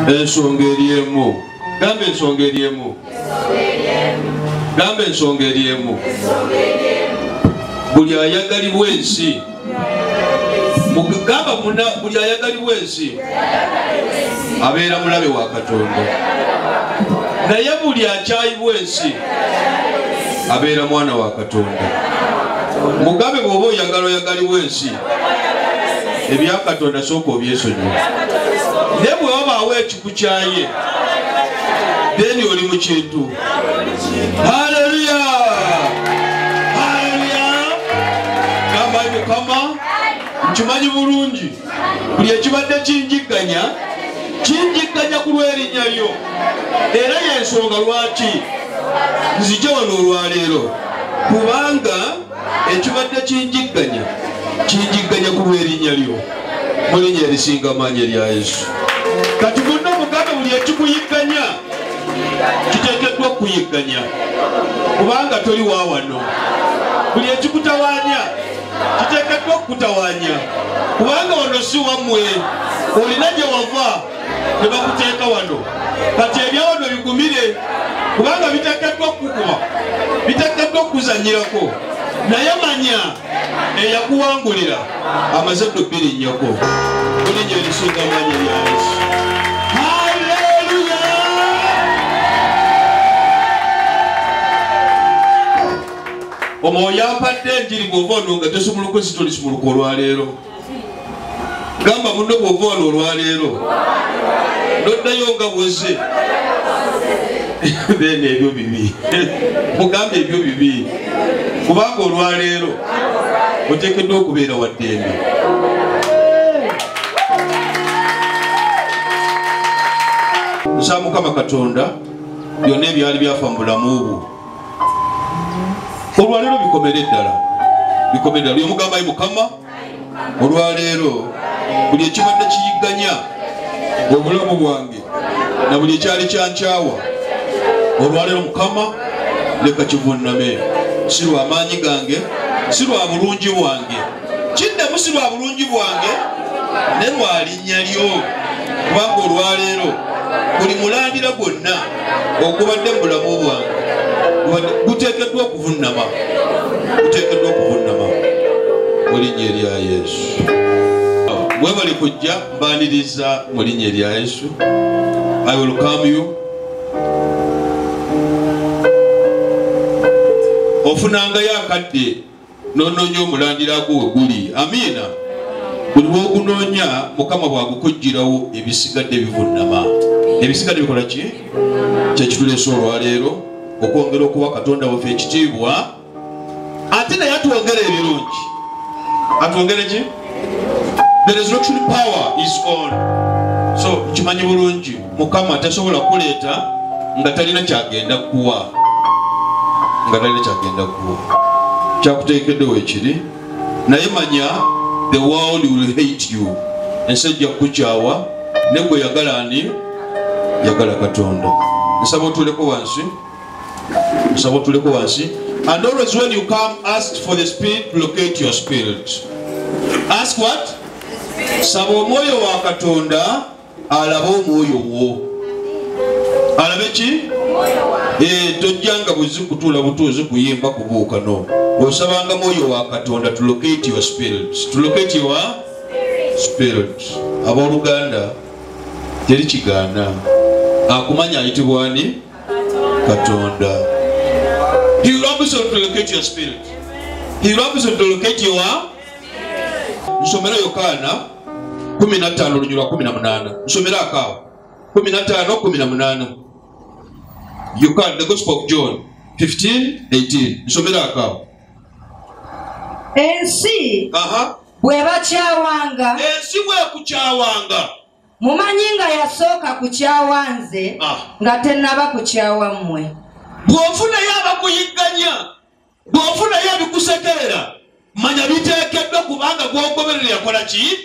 ensonga eriemu. Gambe ensonga eriemu. Gambe ensonga eriemu. Buli ayagalibwa ensi. Mugamba muna buli ayagalibwa ensi abeera mulabe wa Katonda. Naye buli akyayibwa ensi abeera mwana wa Katonda. Mugambe bw'oba oyagalibwa ensi ebya Katonda sooka obyesonyiwa. Naye bwe wabaawo ekikukyaye then oli mu kintu. Haleluya! Haleluya! Gamba Mukama nkimanyi bulungi buli ekibadde kinjigganya ku lw'erinnya lyo. Era y'ensonga lwaki nzije wano olwaleero, kubanga ekibadde kinjigganya ku lw'erinnya lyo mu linnya erisinga amaanyi erya Yesu. Kati gonna omugambe buli ekikuyigganya kiteekeddwa okuyigganya kubanga toli wa wano. Buli ekikutawaanya kiteekeddwa okukutawaanya kubanga wano si wammwe. Olina gye wava ne bakuteeka wano. Kati ebya wano bigumire kubanga biteekeddwa okukuba, biteekeddwa okuzanyirako. Naye manya eyakuwangulira amaze okubirinnyako mu linnya erisinga amaanyi erya Yesu. Haleluya! Omwoyo ampadde enjiri bw'ova ono nga tosumuluko si tolisumuluka olwaleero. Gamba munno bw'ova wano olwaleero noddayo nga bwezze. Then ebyo bibi. Mugambe ebyo bibi kubanga olwaleero oteekeddwa okubeera wa ddembe. Nsaba Mukama Katonda byonna ebyali byafa mu bulamu bwo olwaleero bikomere ddala. Bikomere ddala. Yomugamba ayi Mukama olwaleero buli ekibadde kiyigganya obulamu bwange na buli ekyali kyankyawa olwaleero Mukama leka kivunname. Si lwa maanyi gange, si lwa bulungi bwange, kiddemu si lwa bulungi bwange ne lwa linnya lyo, kubanga olwaleero buli mulandira gwonna ogubadde mu bulamu bwange guteekeddwa okuvunnama. Guteekeddwa okuvunnama mu linnya erya Yesu. Mwebale kujja mbaaniriza mu linnya erya Yesu. I will come you. Ofunangayo akadde n'onoonya omulandira gwo we guli. Amiina. Buli lw'ogunoonya Mukama bw'agukujjirawo ebisigadde bivunnama. Ebisigadde bikola ki? Kyekituleese olwaleero okwongera okuwa Katonda waffe ekitiibwa ate naye atwongere ebirungi. Atwongere ki? The resurrection power is on. So kimanyi bulungi Mukama tasobola kuleeta nga talina kyagenda kuwa. Kyakuteekeddewo ekiri naye manya the world will hate you. Ensi ejja kukukyawa ne gwe yagala ani? Yagala Katonda. Nsaba otuleko wansi. Nsaba otuleko wansi. And always when you come, ask for the Spirit to locate your spirit. Ask what? Saba omwoyo wa Katonda alabe omwoyo wo. Alabe ki? Tojjanga bwezikutuula butuuzi kuyimba kubuuka no. Osabanga mwoyo wa Katonda to locate your spirit. To locate your spirit. Abooluganda teri kigaana. Akumanya ayitibwa ani? Katonda. He will help you to locate your spirit. He will help you to locate your Nsomera Yokaana 15:18. Nsomera akaawo 15:18. Yokaana, the Gospel of John 15:18. Nsomera akaawo. Ensi bwebakyawanga. Ensi bwekukyawanga. Mumanyi nga yasooka kukyawa nze nga tennaba kukyawa mmwe. Bw'ofunayo abakuyigganya, bw'ofunayo ebikusekerera, manya biteekeddwa kubanga gw'ogoberera yakola ki?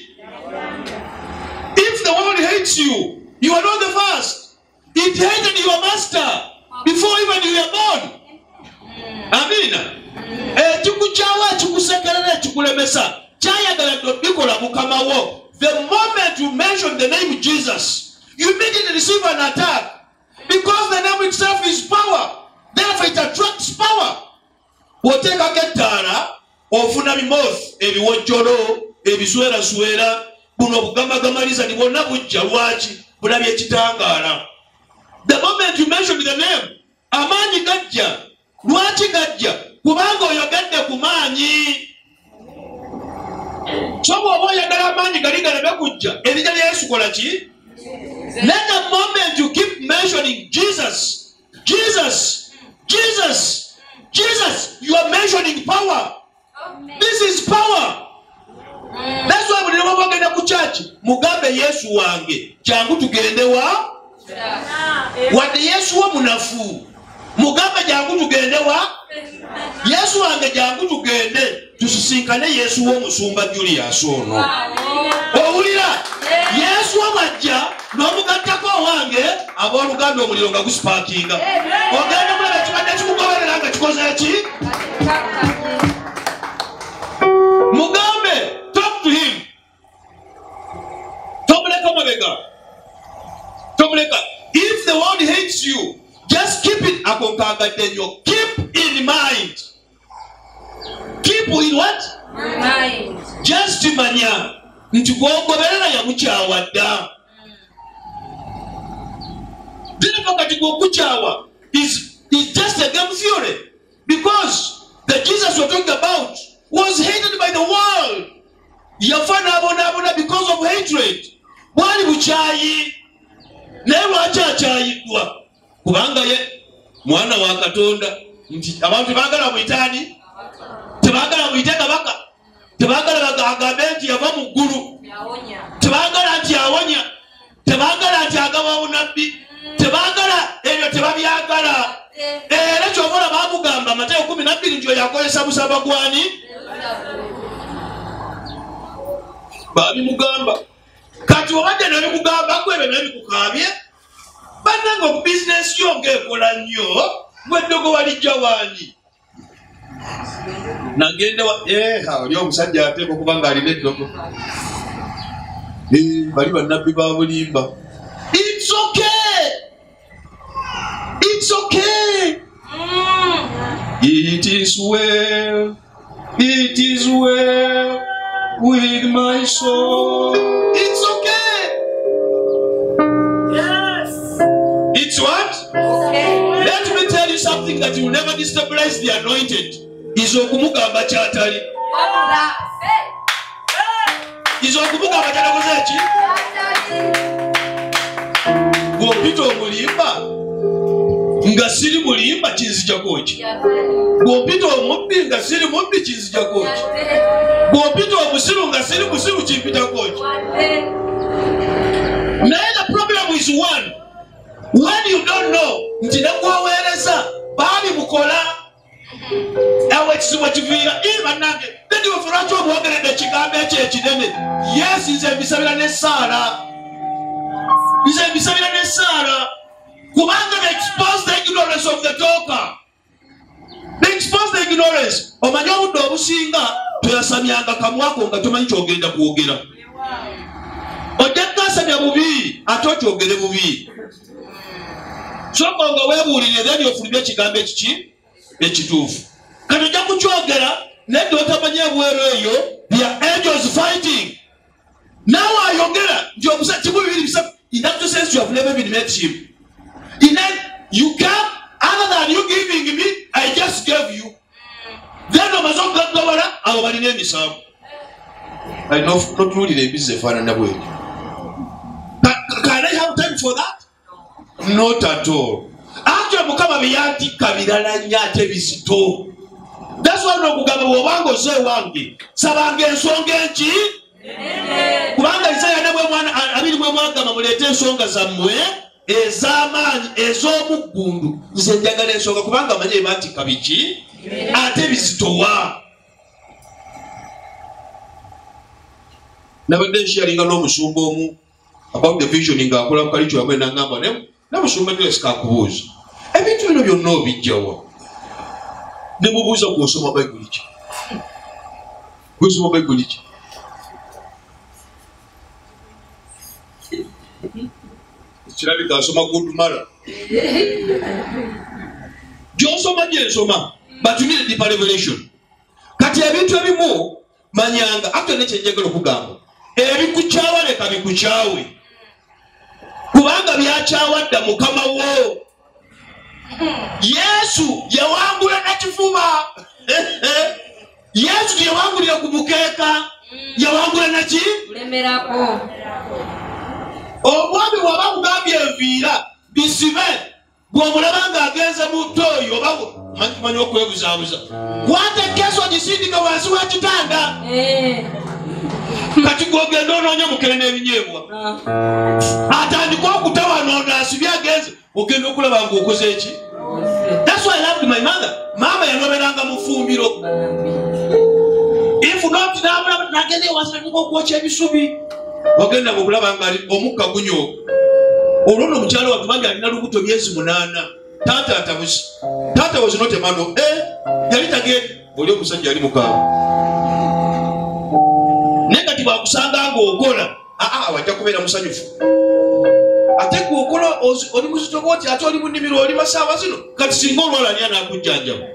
If the world hates you, you are not the first. It hated your master before even you were born. Amina. Ekikukyawa, ekikusekerera, ekikulemesa kyayagala bikola Mukama wo. The moment you mention the name Jesus, you immediately receive an attack. Because the name itself is power. Therefore it attracts power. Woteka ketara, ofuna bimosi, ebiwojjolo, ebiswera-swera, buno bugamagamaaliza nibwonna bujja lwaki, bulabye ekitangala. The moment you mention the name, amaanyi gajja. Lwaki gajja? Kubanga oyogadde ku maanyi. So bw'oba oyagala amaanyi gali galeme kujja, erinnya lya Yesu kola ki? Let the moment you keep mentioning Jesus, Jesus, Jesus, Jesus, you are mentioning power. This is power. That's why when you go to church, mugambe Yesu wange, jangu tugende wa? Wade Yesu wa munafu. Mugambe jangu tugende wa? Yesu wange jangu tugende. Tusisinkane Yesu wa musumba Julius ono. Owulira? Yesu wa majja, n'omugattako wange, abooluganda omuliro nga gusparkinga. Ogenda mulaba ekibadde kikugoberera nga kikoze ki? Mugambe, talk to him. Tomuleka mabega. Tomuleka. If the world hates you, just keep it akonkagaddenyo. Keep in mind. Keep in what? Mind. Just manya. Nti gwogoberera yamukyawa dda. Therefore kati gwokukyawa is just a game theory. Because the Jesus we're talking about was hated by the world. Yafana abona because of hatred. Wali buchayi. Naye lwaki akyayiddwa? Kubanga ye mwana wa Katonda. Nti abantu baagala muyitani. Tebaagala muyite kabaka. Tebaagala bagambe nti yava mu ggulu. Tebaagala nti awonya. Tebaagala nti agaba obunabbi. Tebaagala ebyo tebabyagala. Era ky'obola baamugamba Mateyo 12 nti oyo akozesa busaba gwani? Babimugamba. Kati obadde nebikugamba kwebe nebikukaabye. Bannange oku bizinesi yo ng'ekola nnyo, gweddogo walijja waani? Nagenda oli omusajja ateeka okuba ng'alina eddogo. Bali bannabbi ba bulimba. It's okay. It's okay. It is well. It is well with my soul. It's okay. Yes. It's what? Okay. Let me tell you something that will never destabilize the anointed. Is okumugamba kyatali. Is okumugamba kyatali ki? Bw'opita omulimba nga siri mulimba kinzijjako ki? Bw'opita omubbi nga siri mubbi kinzijjako ki? Bw'opita omusiru nga siri musiru kimpitako ki? Naye the problem is one. When you don't know nti nekwaweereza baali mukola ewe ekizibu ekiviira bannange nedi wefe lwaki omwogeredde ekigambo ekyo ekinene. Yes, nze mbisabira ne Saara. Nze mbisabira ne Saara. Kubanga they expose the ignorance of the talker. They expose the ignorance. Omanyi obudde obusinga toyasamyanga kamwako nga tomanyi kyogenda kwogera. Ojja kukasamya bubi ate okyogere bubi. Sooka nga weebuulire then ofulumye ekigambo ekiki ekituufu. Kati ojja kukyogera nedde otamanya ebweru eyo they are angels fighting. Naawe ayogera nti kimu bibiri bisatu. In that sense you have never been met him. In that you come, other than you giving me, I just gave you. Then I must not go over. Our name is Sam. I know not really the business for another way. Can I have time for that? Not at all. After Mukama Bianti Kabirana Nyate Visito. That's why no Mugama Wango say Wangi. Sabange Songenchi. Kubanga Isaiah never one. I mean, we want them to songa somewhere. Ezamaanyi ez'omuggundu nze njagala ensonga kubanga amanyi ebaatika biki ate bizitowa. Nabadde nsharinga n'omusumba omu about the vision ng'akola ku kalicho yamwe n'angamba n'omusumba nesika akubuuza ebintu bino byonna obijjawa ne mubuuza gw'osoma bayibuli ki? Gw'osoma bayibuli ki? kirabika asoma kudumala gyosoma gyensoma but you need a deeper revelation. Kati ebintu ebimu manyanga actually nekyenjagala okugamba ebikukyawa leka bikukyawe kubanga byakyawadda mukama wo. Yesu yawangula nakifuba Yesu yawangulira ku mukeeka yawangula naki kulemerako. Obwami waba bugambye enviira bisibe bw'omulaba ng'agenze mu ttooyi oba manyi okwebuzaabuza kwata keso gisindika wansi wa kitanda kati gwogenda onoonya mukene n'ebinyeebwa atandika okutawanoona asibye agenze ogenda okulaba ng'okoze eki. That's why I loved my mother. Mama yanoberanga mu ffumbiro. If not nagende wasatuka okwokya ebisubi ogenda okulaba nga omukka gunyo olwo nno mukyalo watu bangi alina lubuto myezi 8 taata atabuzi taata was not a man of yali tagende oli omusajja yali mukaaga naye kati bwakusanga ng'okola wajja kubeera musanyufu ate gwokola oli muzito bwoti ate oli munimiro oli masaawa zino kati singa olwala ani anaakujjanjaba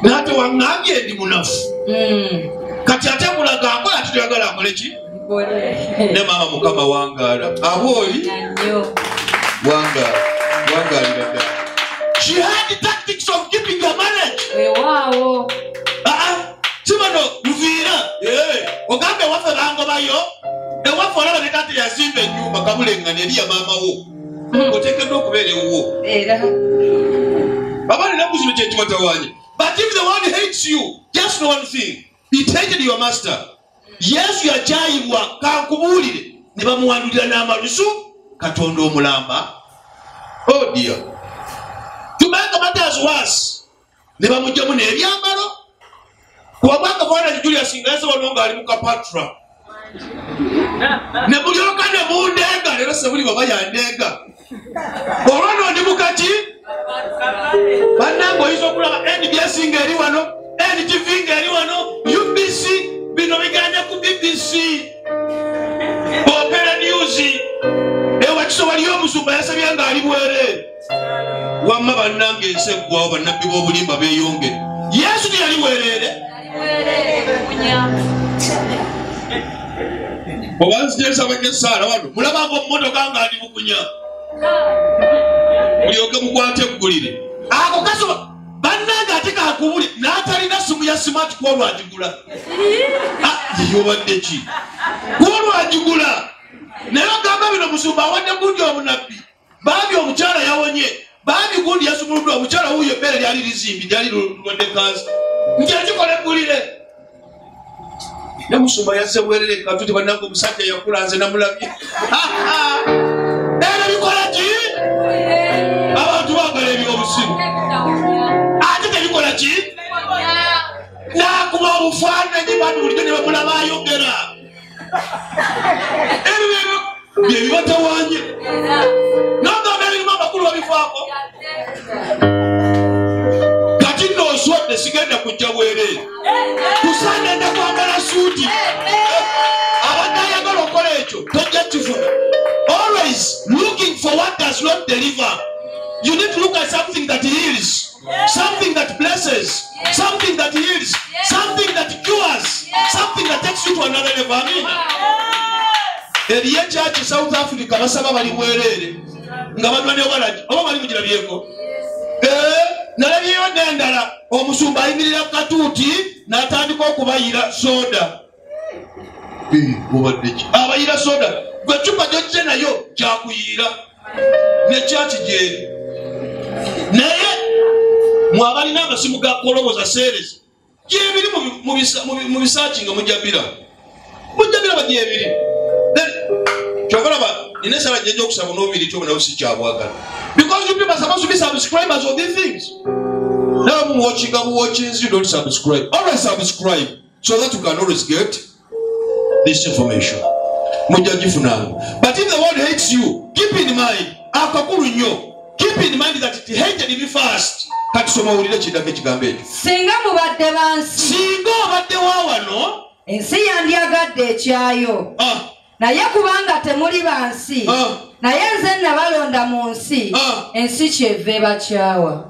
naate waŋŋambye ndi munafu kati ate mulaga akola ate toyagala akole ki ne maama mukama wangaala abooli wangaalira ddala. She had the tactics of keeping her marriage. Wow. Sibano muviira ogambe waffe bangobayo ewaffe olaba ne taata yazimba ennyumba kabulengana eri ya maama wo oteekeddwa okubeera ewuwo abaana ennaku zino kyekibatawaanya. But if the world hates you, just know one thing, it hated your master. Yesu yakyayibwa kankubuulire ne bamuwandulira n'amalusu Katonda omulamba. Oh dear. To make matters worse, ne bamugyamu n'ebyambalo kubanga bwana Julius Ngasa wano nga ali mu Kapatra ne bulyoka ne mundenga leero sebuli baba yandenga olwano ndi mukati bannange oyinza okulaba NBS ng'eri wano NTV ng'eri wano UBC bino biganja ku BBC Opera News ewakiso waliyo omusumba yasabye nga ali bwereere wamma bannange ensi eggwawo bannabbi b'obulimba beeyongere. Yesu teyali bwereere obanzijesa bakesaala wano mulabanga omumotoka nga ali bukunya mulyoke mukwate eggulire ako kaso bannange ate kakubuli n'atalina simu ya smart kwolwagigula yeyobadde ki kwolwagigula naye ogamba bino musumba awadde gundi obunabbi baabi omukyala yawonye baabi gundi yasumuluddwa omukyala wuyo ebbeere lyali lizimbi lyali lulwadde kansa nkyekikola eggulire ne musumba yazze bwerere katuti bannange omusajja yakula nze namulabye era bikola ki abantu baagala ebyobusiru ate tebikola ki nakuba obufaananyi bantu bulijjo ne bamulaba ayogera ebyo byebibatawaanye nogamba ebirimu amakulu babifaako kati nooswadde sigenda kujja bwereere kusangenda kwambala suuti abadde ayagala okola ekyo tojja kifuna. Always looking for what does not deliver. You need to look at something that heals, something that blesses, something that heals, something that cures, something that takes you to another level. Amina. Eriye church South Africa basaba bali bwereere nga badwane obalaji oba bali mugirabyeko nalabyeyo n'endala omusumba ayimirira katuuti n'atandika okubayira soda obadde ki abayira soda gwe cupa gyojje nayo kyakuyira ne church gyeri naye mwabalina amasimu ga koloboza series gyebiri mu bisaaki nga mujabira bagyebiri kyobalaba nina sala gyenja okusaba n'obubiri kyobulawo si kyabwagala because you people are supposed to be subscribers of these things. Now I'm watching you don't subscribe. Always subscribe so that you can always get this information. But if the world hates you, keep in mind keep in mind that it hated me first. Singa mubadde bansi singa obadde waawano ensi yandyagadde ekyayo naye kubanga temuli bansi naye nze nabalonda mu nsi ensi kyeva ebakyawa.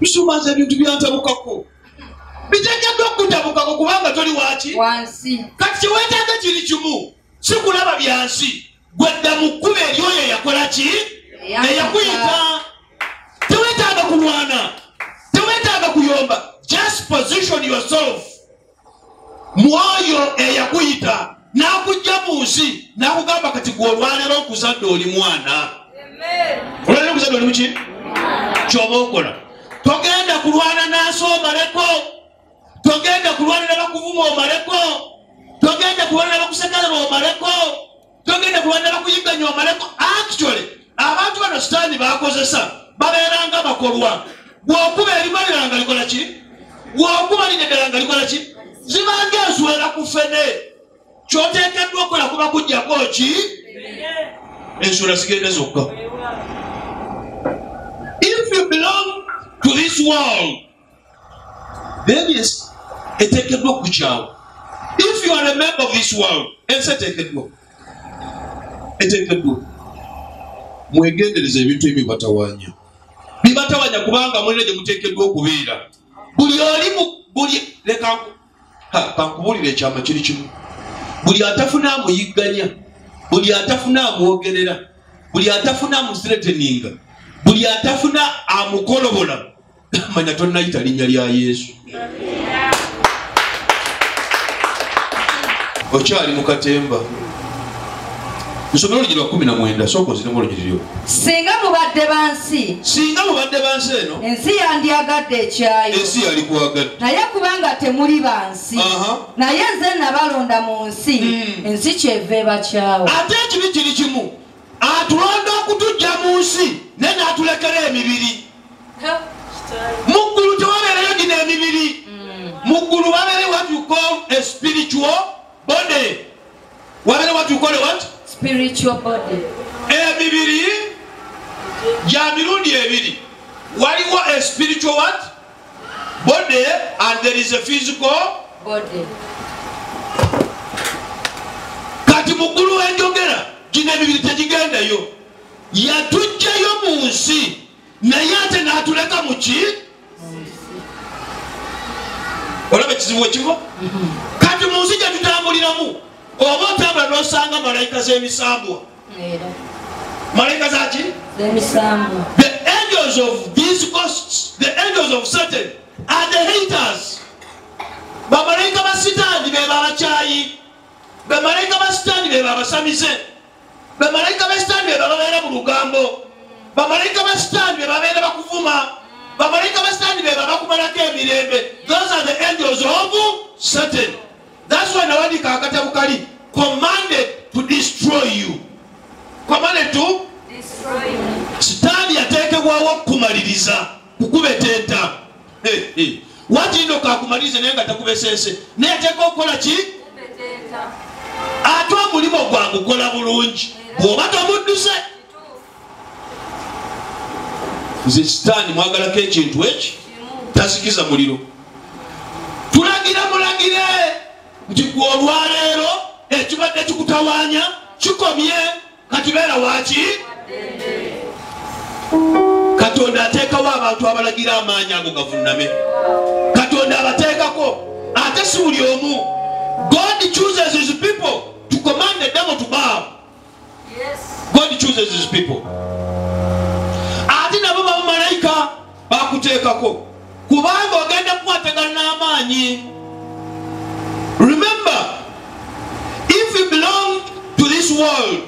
Bisumaze ebintu byantabukako biteekeddwa okutabukako kubanga toli waki wansi. kati kiweetaaga kiri kimu si kulaba byansi gwedda mu kkuba eryoyo eyakola ki eyakuyita. Teweetaaga kulwana, teweetaaga kuyomba. Just position yourself mwoyo eyakuyita n'akujja mu nsi n'akugamba kati gwe olwaleero okuzadde oli mwana. Olwaleero okuzadde oli muki kyoba okola. Togenda kulwana n'ansi omaleko, togenda kulwana n'abakuvuma omaleko, togenda kulwana n'abakusekerera omaleko, togenda kulwana n'abakuyigganya omaleko. Actually abantu bano sitaani bakozesa babeeranga bakolwa. Bw'okuba erimalira nga likola ki? Bw'okuba linyedera nga likola ki? Zibanga enswera ku ffene. Ky'oteekeddwa okukola kuba kujjako ki? Enswera zigende zokka. If you belong to this world, then yes, eteekeddwa okukyawa. If you are a member of this world, ensi eteekeddwa. Eteekeddwa. Mwegendereza ebintu ebibatawaanya. Bibatawanya kubanga mulina gye muteekeddwa okubeera. Buli oli buli leka kankubulira ekyama kiri kimu. Buli atafuna amuyigganya, buli atafuna amwogerera, buli atafuna amusireteninga, buli atafuna amukolobola, manya tonnayita linnya lya Yesu. Okyali mu katemba. Nsomero lugero 19 soko zirimo lugero. Singa mubadde bansi. Singa mubadde bansi eno. Ensi yandyagadde ekyayo. Ensi yali kuwagadde. Naye kubanga temuli bansi. Naye nze nabalonda mu nsi. Ensi kyeva ebakyawa. Ate ekibi kiri kimu. Atulonda okutujja mu nsi naye n'atulekera emibiri. Muggulu tewabeerayo gino emibiri. Muggulu wabeere what you call a spiritual body. Wabeere what you call a what? Spiritual body. Emibiri ya mirundi ebiri. Waliwo a spiritual what? Body and there is a physical body. Kati muggulu enjogera gino emibiri tegigendayo. Yatujjayo mu nsi naye ate n'atuleka mu ki? Olaba ekizibu ekiva? Kati mu nsi gye tutambuliramu oba otambula n'osanga malayika z'emisambwa. Malayika zaki? Z'emisambwa. The angels of these ghosts, the angels of Satan are the haters. Bamalayika ba Sitaani be babakyayi. Bamalayika ba Sitaani be babasamize. Bamalayika ba Sitaani be babeera mu lugambo. Bamalayika ba Sitaani be babeera bakuvuma. Bamalayika ba Sitaani be bakumalako emirembe. Those are the angels of Satan. That's why nawadika akatabu kali commanded to destroy you. Commanded to destroy you. Sitaani yateekebwawo okukumaliriza, kukubetenta. Wati ndo kakumaliriza naye nga takubesese. Naye ateeka okukola ki? Kubetenta. Ate omulimo gwange gukola bulungi. Bw'oba tomudduse. Nze Sitaani mwagalako ekintu eki tasikiza muliro. Tulagira mulagire nti gwe olwaleero ekibadde kikutawaanya kikomye kati beera waki? Katonda ateekawo abantu abalagira amaanyi ago gavunname. Katonda abateekako ate si buli omu. God chooses his people to command the devil to bow. Yes. God chooses his people. Ate nabo bamalayika bakuteekako kubanga ogenda kukwatagana n'amaanyi. Remember, if you belong to this world,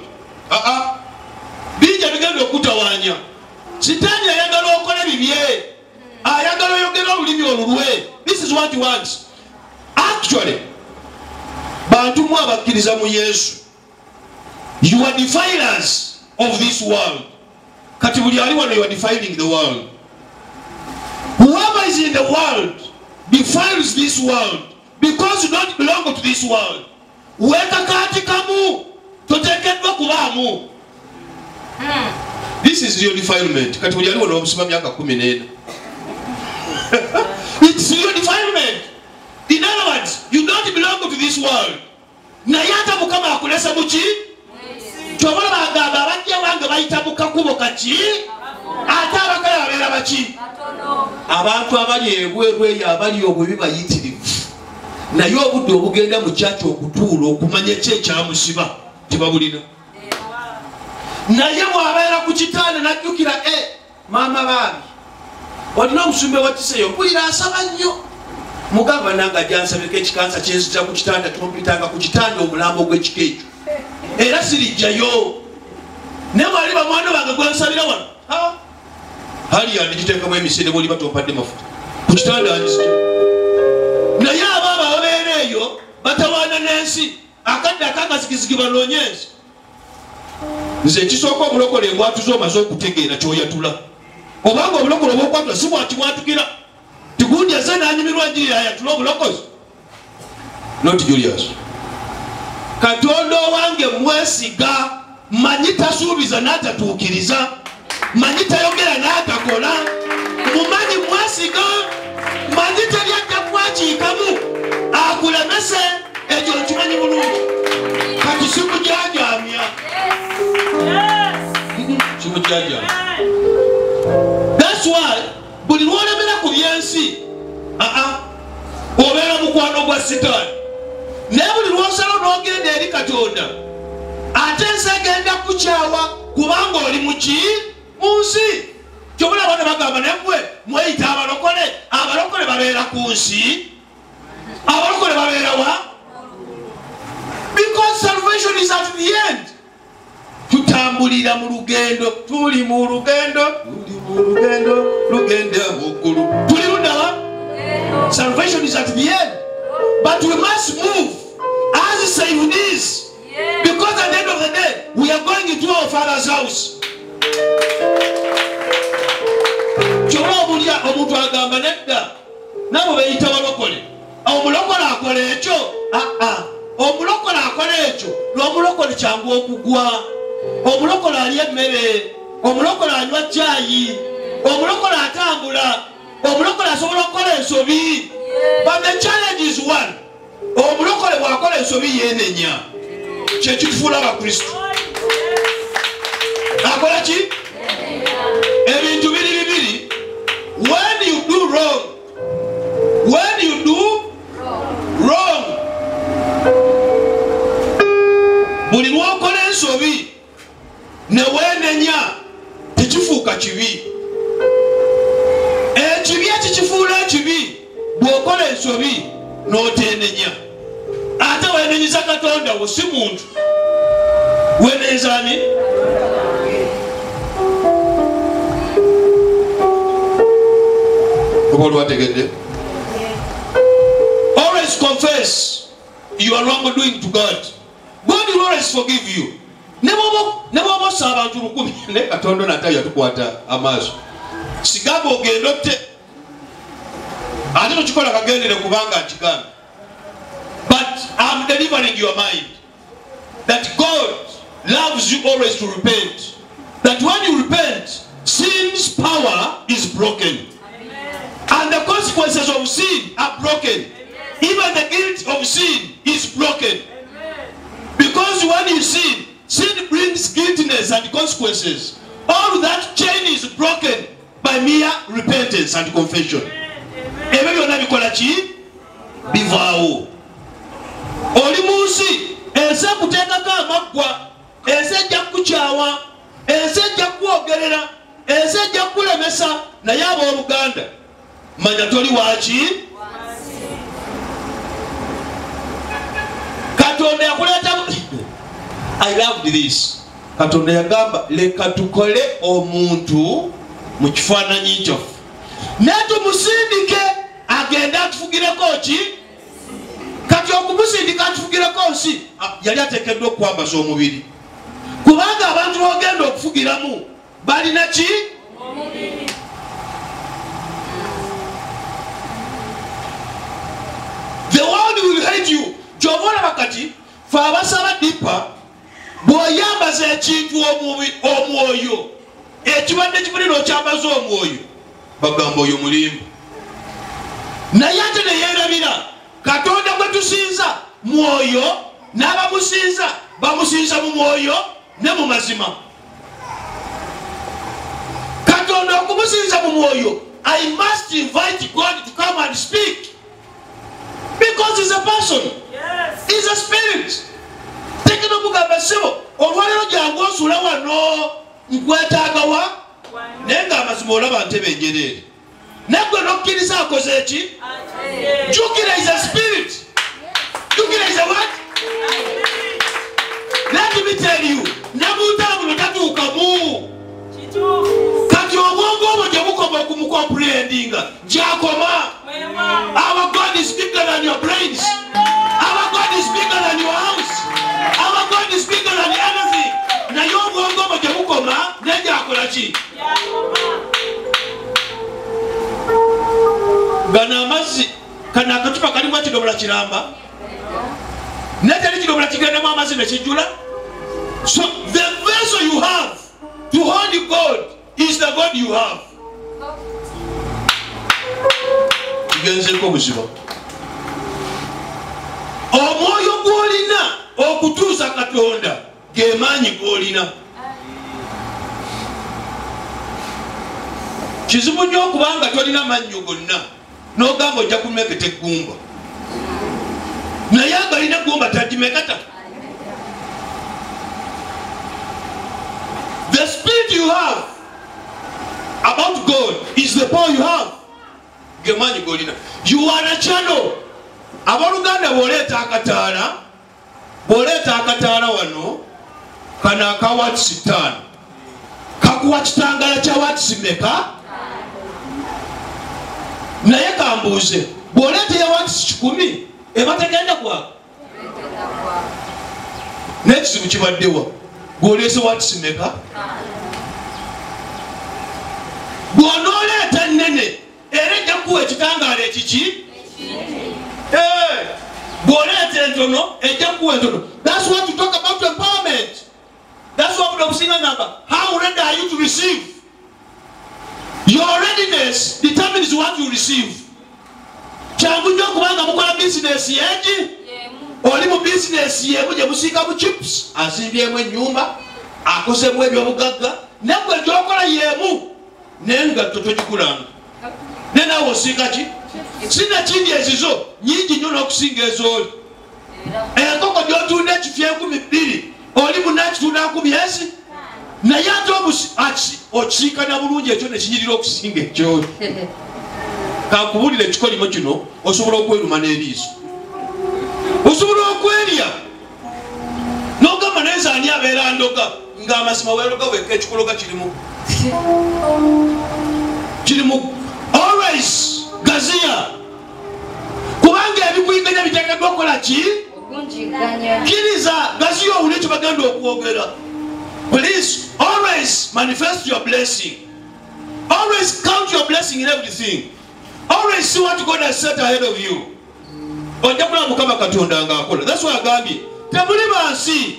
bijja bigenda okutawaanya. Sitaani ayagala okola bibye, ayagala oyogera olulimi olulwe. This is what he wants. Actually, bantu mu abakkiriza mu Yesu, you are defilers of this world. Kati buli ali wano you are defiling the world. Whoever is in the world defiles this world because you don't belong to this world. Weka kati kamu totekeddwa kubaamu. This is your defilement. Kati buli ali wano omusima myaka 14. It's your defilement. In other words, you don't belong to this world. naye ate Mukama akulese muki kyobola bagamba abajja wange bayita mu kakubo kaki ate abakale babeera baki abantu abali ebweru eyo abali obwebi bayitirivu naye obudde obugenda mu kyaki okutuula okumanya ekyamusiba tebabulina naye bwabeera ku kitanda najjukira maama baabi olina omusumbe watiseyo mpulira asaba nnyo mugamba nanga jansabeko ekikansa kyenzita ku kitanda tumpitanga ku kitanda omulambo gw'ekika ekyo era sirijjayo ne bwali bamwana bange gwensabira wano hali yandigiteekamu emisinde bwoli batompadde mafuta ku kitanda anzija naye abaaba babeera eyo batawaana n'ensi akadde akakazigizigi banoonye ensi nze ekisooka omulokole embwatuza omaze okutegeera kyoyatula obanga obulokole obwokwatula si bwakibwatukira tigundi aze nanyumirwa njiri ayatula obulokozi not Julius Katonda owange mwesiga manyi tasuubiza n'atatuukiriza manyi tayogera n'atakola mumanyi mwesiga manyi teryadda kwakiikamu akulemese ekyo nkimanyi bulungi kati simujajamya simujajamya. That's why buli lwolemera ku byensi obeera mukwano gwa sitaani naye buli lwosala n'ogenda eri Katonda ate ensi egenda kukyawa kubanga oli muki mu nsi kyobula bana bagamba nemwe mweyita abalokole babeera ku nsi abalokole babeera wa because salvation is at the end. Tutambulira mu lugendo tuli mu lugendo lugenda muggulu tuli ludawa. Salvation is at the end, but we must move as saved is, because at the end of the day we are going into our Father's house. Kyobulya omuntu agamba nedda nabo beyita balokole omulokole akola ekyo omulokole akola ekyo n'omulokole kyangu okugwa omulokole alya emmere omulokole anywa caayi omulokole atambula omulokole asobola okukola ensobi. But the challenge is one, omulokole bw'akola ensobi yeenenya kyekitufuula abakristo akola ki ebintu bibiri. When you do wrong buli lwokola ensobi ne weenenya tekifuuka kibi. Ekibi ekikifuula ekibi bw'okola ensobi n'oteenenya ate weenenyiza Katonda wo si muntu weenenyiza ani? Always confess you are wrongdoing to God. God will always forgive you. Never saba abantu lukumi ne Katonda natayo yatukwata amaaso sigamba ogenda otte ate tokikola kagendere kubanga nkigambe. But I'm delivering your mind that God loves you always to repent, that when you repent sin's power is broken. And the consequences of sin are broken. Even the guilt of sin is broken. Because when you sin, sin brings guiltiness and consequences. All that chain is broken by mere repentance and confession. Ebyo byonna bikola ki? Bivaawo. Oli mu nsi, ensi ekuteekako amaggwa, ensi ejja kukukyawa, ensi ejja kukwogerera, ensi ejja kukulemesa, naye abooluganda manya toli waki? Katonda yakuleeta. I loved this. Katonda yagamba leka tukole omuntu mu kifaananyi kyaffe netumusindike agenda atufugireko ki? Kati okumusindika atufugireko nsi yali ateekeddwa okwambaza omubiri kubanga abantu bogenda okufugiramu balina ki? The world will hate you. Kyova bakati fe abasaba dipa bw'oyambaza ekintu omwoyo ekibadde kibulira okyambaza omwoyo bagamba oyo mulimba. Naye ate ne yeerabira Katonda gwe tusinza mwoyo n'abamusinza bamusinza mu mwoyo ne mu mazima. Katonda okumusinza mu mwoyo, I must invite God to come and speak. Because he's a person. Yes. He's a spirit. Take no mugamba sebo. Olwalero jangu osula wano nkwetagawa. Nenga amazima olaba ntebe njerere. Negwe nokkiriza akoze eki? Jukira is a spirit. Jukira is a what? Let me tell you. Nabutala muno tatuukamu. Kati obwongo obwo gye bukoma okumukomprehendinga gyakoma. Our God is bigger than your brains. Our God is bigger than your house. Our God is bigger than anything. Naye obwongo obwo gye bukoma negyakola ki? Gana amazzi kana akatupa kalimu ekidomola kiramba neteri kidomola kigendemu amazzi nekijjula. So the vessel you have to hold God is the God you have. Kigenzeko obuziba. Omwoyo gw'olina okutuusa Katonda ge maanyi gw'olina. Kizibu nnyo okubanga tolina mannyo gonna n'ogamba ojja kumeketa eggumba. Naye agalina eggumba tagimeketa. The spirit you have about God is the power you have. Gemanyi golina. You are a channel. Abaluganda boleta akataala wano kana akawatisi 5. Kakuwa kitangala kya watisi meka? Naye kambuuze boleta ya watisi 10 eba tegenda kwa. N'ekizibu kibaddewa gw'oleese watisi meka? Bw'onooleeta nnene era ejja kuwa ekitangaala ekiki? Bw'oleeta entono ejja kuwa entono. That's what you talk about empowerment. That's what we sing about. How ready are you to receive? Your readiness determines what you receive. Kyangu nnyo kubanga mukola bizinesi yeegi. Oli mu bizinesi yeemu gye musiika mu chips, asimbyemu ennyumba, akozemu ebyobugagga, naggwe gy'okola yeemu n'engatto togikulanga. Ne naawe osiika ki? Sinakindi ezizo nnyingi nnyo n'okusinga ezooli. Enkoko gy'otunda ekifya 2,000 oli munnakitunda 10,000. Naye ate okisiikana bulungi ekyo ne kinyirira okusinga ekyoli. Kankubulira ekikolimo kino osobola okweruma n'eriiso. Osobola okwerya n'ogamba naye ani abeera ndoga ng'amazima weeroga weka ekikologa kirimu. Always gaziya kubanga ebikuyiganya biteekeddwa okukola ki? Kkiriza gaziya owule ekyo bagenda okwogera. Please always manifest your blessing. Always count your blessing in everything. Always see what God has set ahead of you. Ojja kulaba Mukama Katonda ng'akola. That's why agambye temuli bansi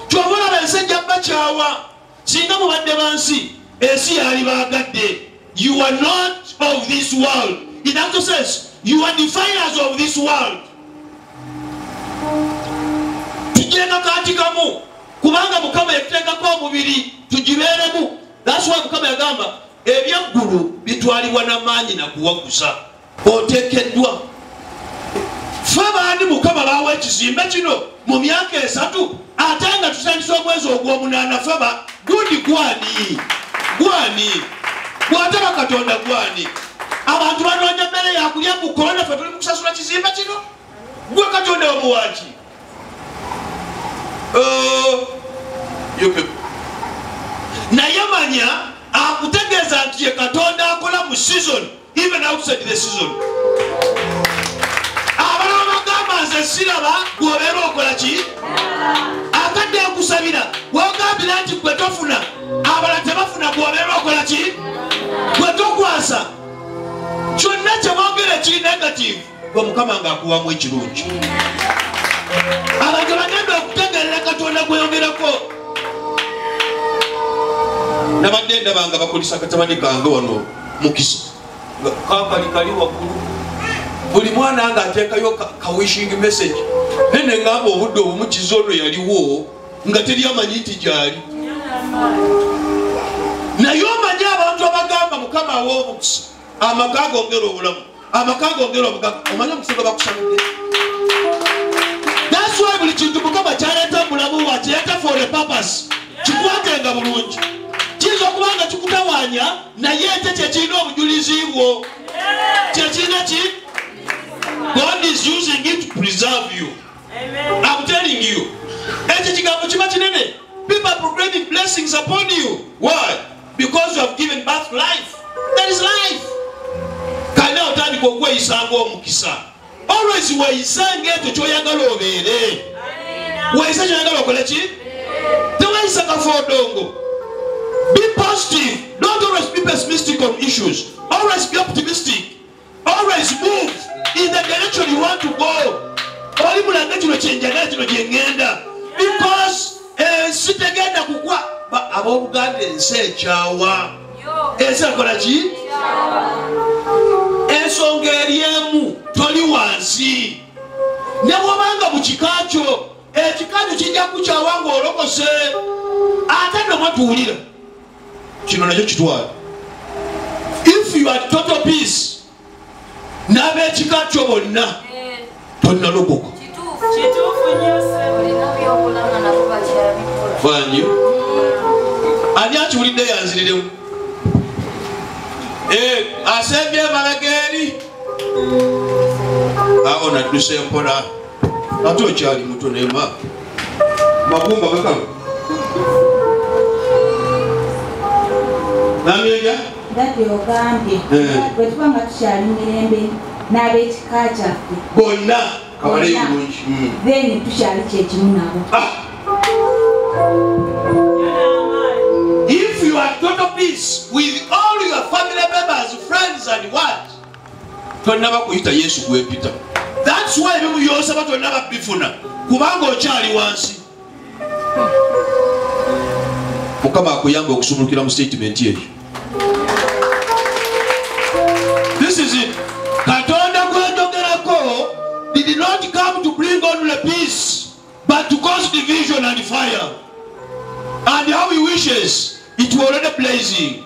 ky'obola bensi ejja bakyawa singa mubadde bansi ensi yali baagadde. You are not of this world. In that sense, you are definers of this world. Tugenda kaatikamu kubanga Mukama yatuteekako omubiri tugibeeremu. That's why Mukama yagamba ebyeggulu bitwalibwa n'amaanyi nakuwaguza. Oteekeddwa. Ffe baani Mukama baawa ekizimbe kino mu myaka 3 ate nga tutandise omwezi ogw'omunaana feba gundi gwani bw'ataba Katonda gwani. Abantu banoonya mmere yakulya mu korona ffe tuli mu kusasula kizimbe kino gwe Katonda omuwaaki. Naye manya akutegeeza nti ye Katonda akola mu season even outside the season. Abalala bagamba nze siraba gwobeera okola ki? Akadde akusabira wogambira nti gwe tofuna abalala tebafuna gwobeera okola ki? Gwe tokwasa. Kyonna kye boogera ekiri negative gwe Mukama ng'akuwamu ekirungi. Abantu bagenda okutegeerera Katonda gweyogerako. Nabadde ndaba nga bakulisa katabani kange wano mukisa kakali kali waggulu. Buli mwana nga ateekayo ka wishing message Nene ngabo obudde obumukizono yaliwo nga teri amanyi nti gyali. Naye omanyi abantu abagamba Mukama aw'omukisa amaka gongera obulamu, amaka gongera obugaga, omanyi omukiso bakusanudde. That's why buli kintu Mukama kyaleeta mulamu wakyaleeta for a purpose. Kikwatenga bulungi. Kiyinza okuba nga kikutawaanya naye ate kyekirina obujulizi bwo. Kyekirina ki? God is using it to preserve you. Amen. I'm telling you. People are proclaiming blessings upon you. Why? Because you have given birth to life. That is life. Always be positive. Don't always be pessimistic on issues. Always be optimistic. Always move in the direction you want to go. Because sitegenda kukwa ab'Obuganda ensi ekyawa ensi ekola ki? Ensonga eriemu toli wansi. Ne bw'obanga mu kika kyo ekika kyo kijja kukyawa ng'olokose ate n'omwatuulira kino nakyo kitwala. If you are total peace n'ab'ekika kyo bonna tonnalokoka. Fanyi ani akiwulidde yanziriremu asembye emabegeri awo nadduse mpola ate okyali muto nema magumba gakalo namyeja dadi ogambye bwe tuba nga tukyali mirembe n'ab'ekika kyaffe bonna kabaleyo bulungi then tukyali kyekimu nabo. If you are total peace with all your family members, friends and what? Tonaba kuyita Yesu gwepita. That's why bimu yosaba tonaba bifuna kubanga okyali wansi. Mukama akuyamba okusumulukira mu statement eyo. This is it. Katonda gwenjogerako did not come to bring only peace, but to cause division and fire. And how he wishes, it will already blazing.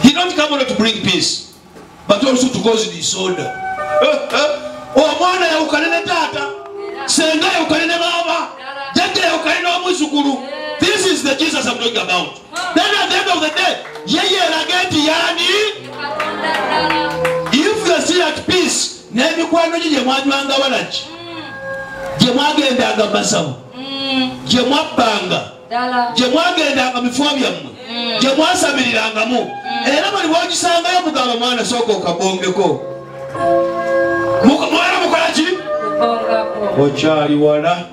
He don't come only to bring peace, but also to cause disorder. Omwana yawukanene taata, senga yawukanene baba, jjajja yawukanene omuzukulu. This is the Jesus I'm talking about. Then at the end of the day, yeye eragenti yani. If you are still at peace, n'emikwano gye mwanywanga walaki, gye mwagendanga masawo, gye mwabbanga, gye mwagendanga mifuwa byammwe, gye mwasabirirangamu, era bali bwogisangayo mugamba mwana sooka okabongeko. Mwana mukola ki? Okyali wala.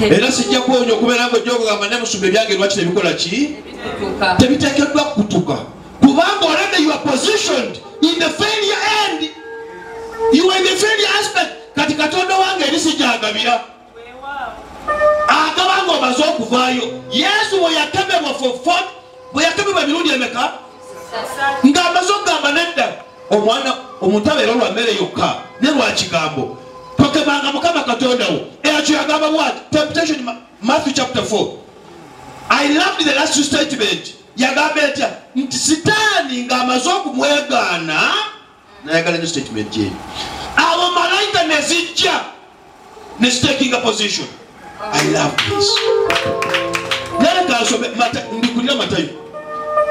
Era sijja kwonya okubeera nga ojja okugamba ne musumba ebyange lwaki tebikola ki? Tebiteekeddwa kutuka. Kubanga already you are positioned in the failure end. You are in the failure aspect. Kati Katonda wange erisijagabira. Agabanga omaze okuvaayo. Yesu bwe yakemebwa for 40, bwe yakemebwa emirundi emeka? Nga amaze okugamba nedda. Omwana omuntu abeera olwa mmere yokka ne lwa kigambo. Tokebanga Mukama Katonda wo. Ekyo yagamba what? Temptation, Matthew chapter 4. I loved the last statement. Yagamba etya nti sitaani ng'amaze okumwegaana nayagala nyo statement ye abo malayika ne zijja ne taking a position. I love this. Naleka asome ndikulira Matayo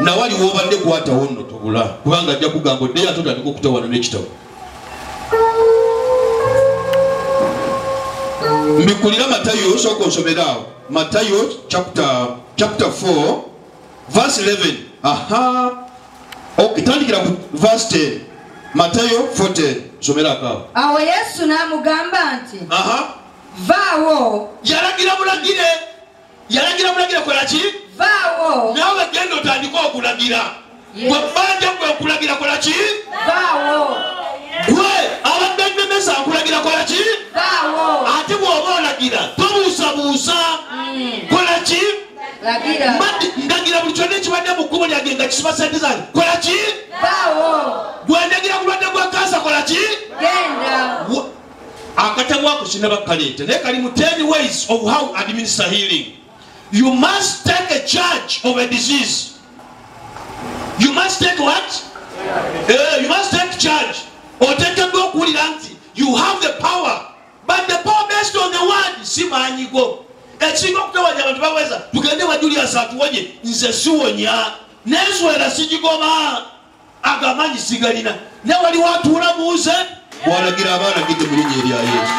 nawali wobadde kwatawo nno tobula kubanga ajja kugamba oddeyo ate otandika okutawana n'ekitabo. Mbikulira Matayo sooka onsomerawo Matayo chapter 4 verse 11. Aha. Okay, tandikira ku verse 10. Matayo 4:10. Somera kawo. Awo Yesu n'amugamba nti. Aha. Vaawo. Yalagira bulagire kola ki? Vaawo. Nawe genda otandika okulagira. Gwe bbanja gwe okulagira kola ki? Vaawo. Gwe abadde mmesa okulagira kola ki? Vaawo. Ate bw'oba olagira tobuusabuusa. Kola ki? Lagira. Ndagira buli kyonna ekibadde mu kkubo lyange nga kisiba sente zange kola ki? Vaawo. Gwe ndagira kulwadde gwa kansa kola ki? Genda. akatamu ako sinaba kaleta naye kali mu 10 ways of how to administer healing. You must take a charge of a disease. You must take what? You must take charge. Or take a go kuliranti. You have the power. But the power based on the word. Simanyi go. Ekingo kutawa abantu baweza. Tugende wa Julius atuwoje. Nze suwonya. Neswera sijigoma. Agamanyi sigalina. Ne wali watu ulamuze. Walagira abana gite mulinye erya Yesu.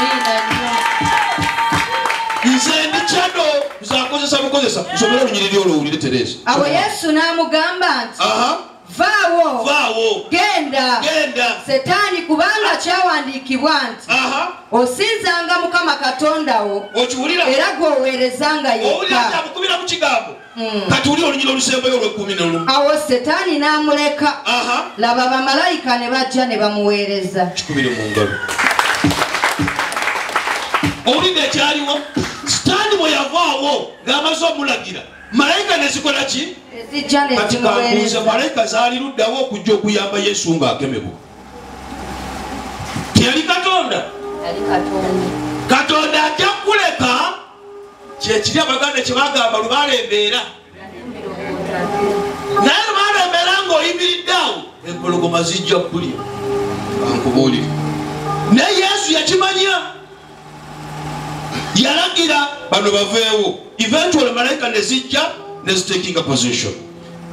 Nze ndichado uzakozesa bukozesa. Usobera lunyiriri olwulire Teresa. Awo Yesu n'amugamba nti. Vaawo. Genda. Setaani kubanga kyawandiikibwa nti. Osinzanga Mukama Katonda wo. Okiwulira? Era gw'oweerezanga yekka. Owulira nti akukubira mu kigambo. Katuwulire olunyiriri olusembayo olw'ekumi. Awo Setaani n'amuleka. Laba bamalayika ne bajja ne bamuweereza. Kikubire mu ngalo. Owulidde ekyaliwo? Setaani bwe yavaawo ng'amaze omulagira. Malayika ne zikola ki? Kati kambuuze malayika zaali luddawo okujja okuyamba Yesu ng'akemebwa. Teyali Katonda? Katonda ajja kuleka kyekiri Abaganda kye bagamba lubalembeera. Naye lubalembeera ng'oyimiridde awo empologoma zijja kulya. Ankubuulire. Naye Yesu yakimanya. Yalagira bano baveewo. Eventually malayika ne zijja ne zitaking a position.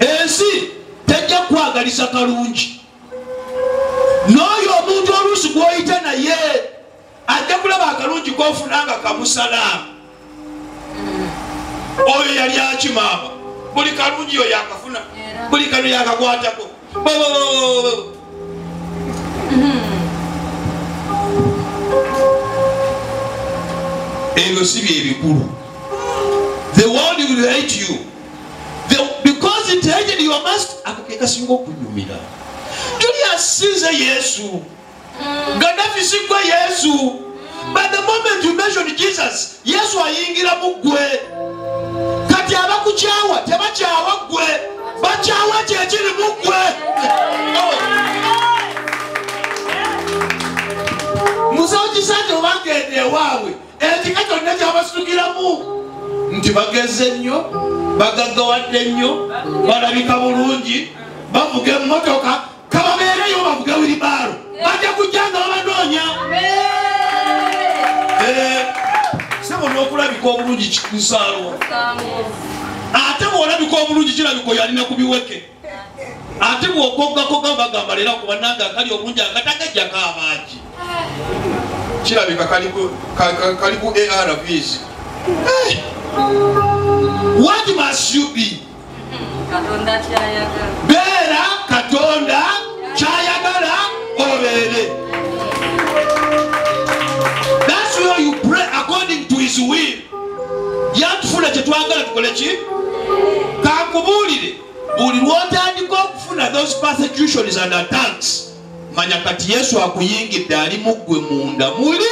Ensi tejja kwagaliza kalungi. N'oyo omuntu oluusi gw'oyita naye ajja kulaba akalungi k'ofunanga kamusala. Oyo yali akimaama. Buli kalungi oyo yakafuna. Buli kano yakakwatako. Ebyo si bye bikulu. The world will hate you. Because it hated you must akakeka singo kunyumira. Julius sinze Yesu. Gaddafi sigwa Yesu. But the moment you mention Jesus, Yesu ayingira mugwe. Kati abakuchawa tebachawa gwe. Bachawa kyekiri mugwe. Musawo sante obagende wawe. Ekikato nnaje abasukiramu. Nti bageze nnyo, bagaggawadde nnyo, balabika bulungi, bavuga emmotoka, kababeereyo bavuga wiribaalo. Bajja kujja nga babanoonya. Sebo n'okulabika obulungi kikusaalwa. Ate bw'olabika obulungi kirabika oyo alina ku biweke. Ate bw'okoggakoga bagamba leero ku bannange akali obulungi akatagajjako amaagi. Kirabika kali ku ARVs. What must you be? Katonda kyayagala. Beera Katonda kyayagala obeere. That's where you pray according to his will. Yatufuna kye twagala tukole ki? Kankubuulire buli lw'otandika okufuna those persecutions and attacks, manya kati Yesu akuyingidde ali muggwe munda muli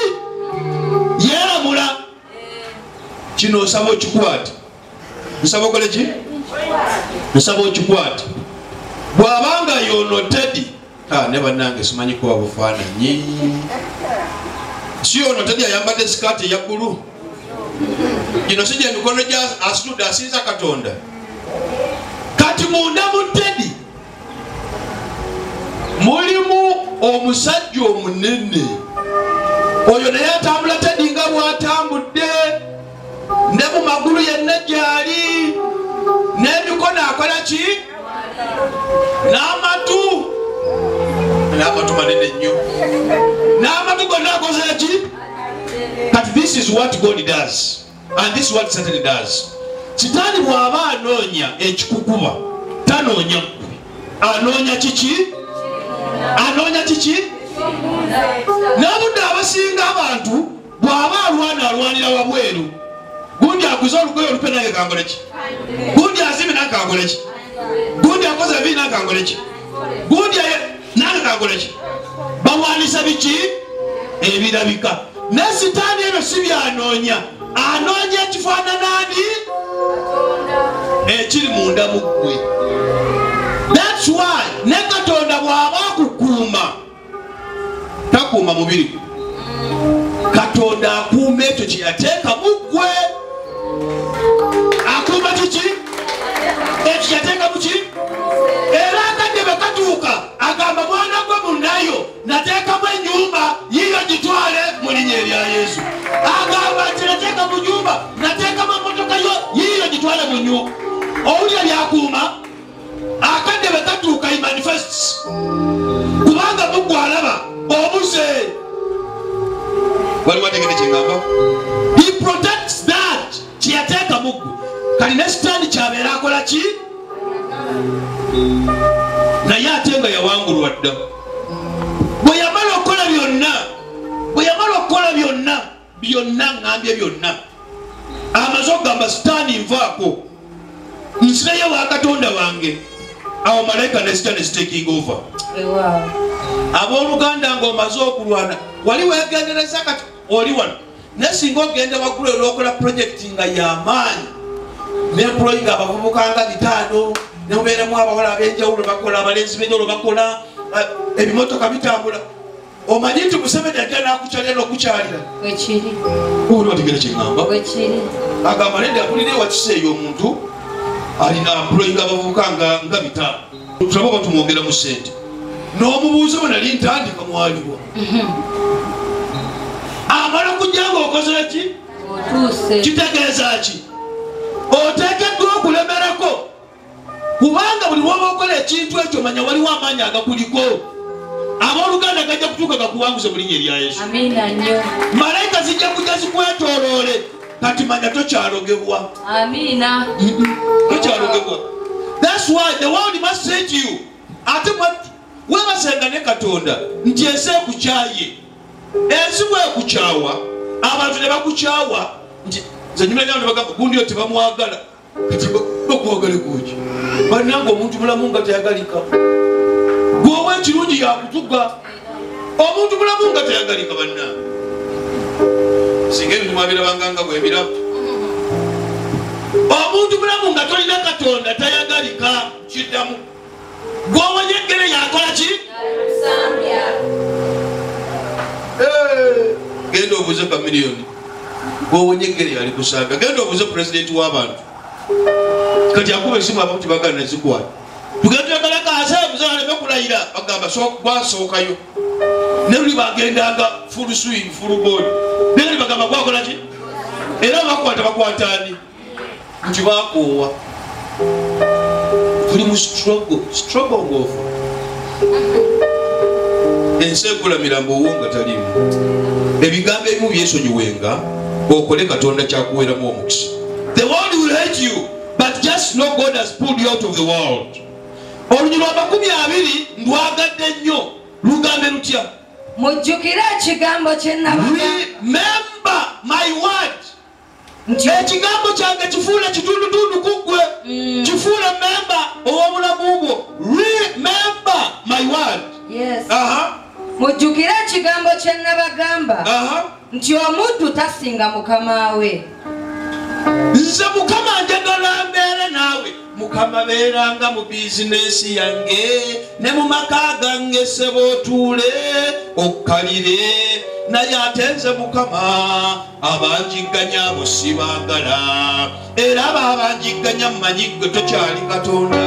yeeramula. Kino osaba okikwate. Nsaba okole ki? Nsaba okikwate. Bw'abanga yono Teddy. Ne bannange simanyi kuba bufaananyi. Si yono Teddy ayambadde sikaati eya bbulu. Gino si gye mikono gya asitudde asinza Katonda. Kati munda mu Teddy mulimu omusajja omunene. Oyo naye atambula Teddy nga bw'atambudde. Ne mu magulu yenna gyali. N'emikono akola ki? N'amatu manene nnyo. N'amatu gonna akoze ki? But this is what God does. And this is what Satan does. Sitaani bw'aba anoonya ekikukuba tanoonya ggwe. Anoonya kiki? Anoonya kiki? N'obudde abasinga abantu bw'aba alwanira wabweru. Gundi aguze olugoye olupe nange kangole ki? Gundi azimbe nange kangole ki? Gundi akoze ebibi nange kangole ki? Gundi nange kangole ki? Bawanisa biki? Ebirabika. Ne Sitaani ebyo si byanoonya. Anoonya ekifaananani ekiri munda mu ggwe. That's why ne Katonda bw'aba akukuuma takuuma mubiri gwe. Katonda akuuma ekyo kye yateeka mu ggwe. Akuuma kiki? Ekyo yateeka mu ki? Era akadde bwe katuuka agamba mwana gwe munnayo nateekamu ennyumba yiyo gitwale mu linnya erya Yesu. Agamba nti nateeka mu nyumba nateekamu emmotoka yo yiyo gitwale mu nyumba. Owulira byakuuma akadde bwe katuuka he manifests kubanga muggwe alaba obuze. Wali wategedde kyengamba? He protects that kye yateeka mu ggwe. Kali ne sitaani kyabeera akola ki? Naye ate nga yawangulwa dda. Bwe yamala okukola byonna ngambye byonna amaze okugamba sitaani nvaako nsirayo wa Katonda wange. Awo malayika ne sitaani taking over. Abooluganda ng'omaze okulwana wali weegendereza kati oli wano naye singa ogenda waggulu olwokola projekiti nga y'amaanyi n'employinga abavubuka nga 5 nemubeeramu abawala ab'enjawulo bakola abalenzi b'enjawulo bakola ebimotoka bitambula. Omanyi nti Museveni ajja n'akukyalira okukyalira. Wekiri. Oli wategera kyeŋŋamba? Wekiri. Agamba nedda mpulira ewakiseeyo omuntu alina employinga abavubuka nga 5. Tulaba oba tumwongeramu ssente. N'omubuuza bwe nali ntandika mwaliwo. Amala kujja ng'okoze ki? Otuuse. Kitegeeza ki? Oteekeddwa okulemerako. Kubanga buli lw'oba okola ekintu ekyo manya waliwo amaanyi agakuliko. Abooluganda gajja kutuuka gakuwanguze mu linnya erya Yesu. Amiina nnyo. Malayika zijja kujja zikwetooloole kati manya tokyalogebwa. Amiina. Tokyalogebwa. That's why the world must say to you, ate weebasenga ne Katonda nti ensi ekukyaye. Ensi bwekukyawa abantu ne bakukyawa nti nze nyumira ne bagamba gundi yo tebamwagala. Kati bakwagale kuki? Bannange omuntu mulamu nga teyagalika. Gwowe ekirungi yakutuga. Omuntu mulamu nga teyagalika bannange. Singa ebintu mwabirabanga bwebiramu. Omuntu mulamu nga tolina Katonda tayagalika kiddamu. Gwowe nyeggere yakola ki? Genda obuuze kamiliyoni. Gwowe nyeggere yali kusanga. Genda obuuze pulezidenti w'abantu. Kati akuba esimu abantu bagana nezikwata. Tugenda tuyagala kaasaabuze baleme kulayira bagamba gwasookayo. Ne luli bagendanga full swing full ball. Ne luli bagamba gwakola ki? Era bakwataani. Nti bakoowa. Tuli mu struggle ng'ofa. Ensi ekulamira mb'owo nga talimu. Ebigambo ebimu byesonyiwenga okole Katonda kyakuweeramu omukisa. The world will hate you, but just know God has pulled you out of the world. Olunyirwa 20 ndwagadde nnyo lugambe lutya? Mujjukire ekigambo kye nabagamba. Remember my word. Ekigambo kyange kifuule kitundutundu kuggwe. Kifuule member ow'obulamu bwo. Remember my word. Yes. Mujjukire ekigambo kye nabagamba. Nti omuddu tasinga mukama we. Nze Mukama njagala mbeere naawe. Mukama beeranga mu bizinesi yange ne mu maka gange ssebo otuule okkalire. Naye ate nze Mukama abanjigganya abo sibaagala. Era abo abanjigganya mmanyi ggwe tokyali Katonda.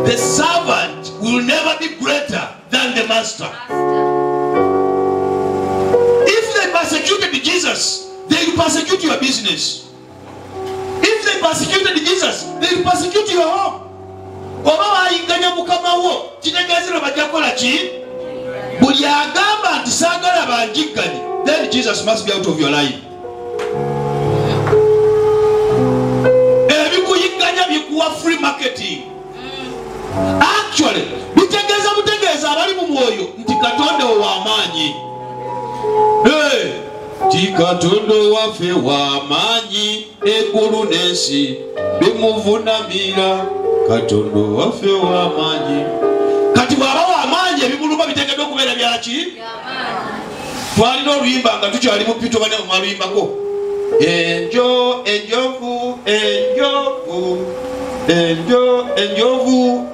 The servant will never be greater than the master. If they persecuted Jesus, they will persecute your business. If they persecuted Jesus, they will persecute your home. Oba bayinganya mukama wo kitegeezera bajja kukola ki? Buli agamba nti saagala banjigganye, then Jesus must be out of your life. Ebikuyigganya bikuwa free marketing. Actually, butegeeza abali mu mwoyo nti Katonda w'amaanyi. Ti Katonda waffe w'amaanyi eggulu n'ensi bimuvunamira. Katonda waffe w'amaanyi. Kati bw'aba w'amaanyi ebimuluma biteekeddwa okubeera byaki? Twalina oluyimba nga tukyali mu pito bane mwaluyimbako. Enjovu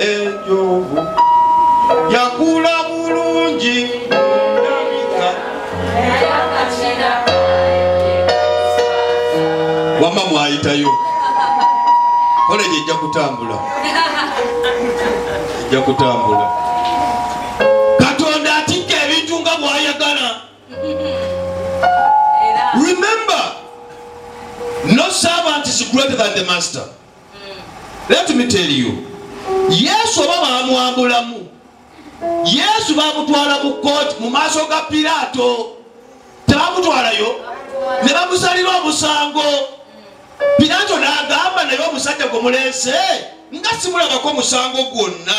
yakula bulungi ayitayo kole ejja kutambula ejja kutambula Katonda atikka ebintu nga bw'ayagala. Remember, no servant is greater than the master. Let me tell you, Yesu oba bamwambulamu, Yesu bamutwala mu kooti mu maaso ga Piraato, tebamutwalayo ne bamusalira omusango. Piraato n'agamba naye omusajja gwe mulense nga simulagako omusango gwonna,